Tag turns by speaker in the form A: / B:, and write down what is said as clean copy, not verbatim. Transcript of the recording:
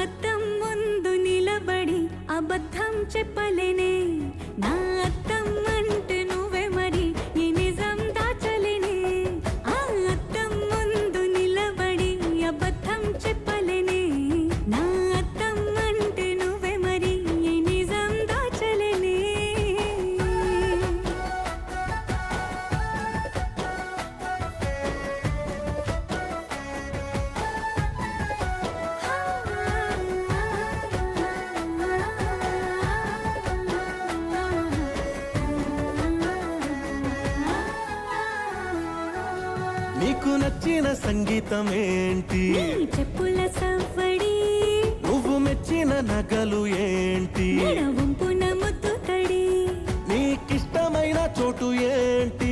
A: అద్దం ముందు నిలబడి అబద్ధం చెప్పలేనే నా అద్దం అంటే నువ్వే మరి ఈ నిజం దాచలేనే ఆ అద్దం ముందు నిలబడి అబద్ధం చెప్పలేనే నా అద్దం అంటే నువ్వే మరి ఈ నిజం దాచలేనే
B: నీకు నచ్చిన సంగీతం ఏంటి
A: నీ చెప్పుల సవ్వడి
B: నువ్వు మెచ్చిన నగలు ఏంటి
A: నడవంపున ముద్దు తడి
B: నీకిష్టమైన చోటు ఏంటి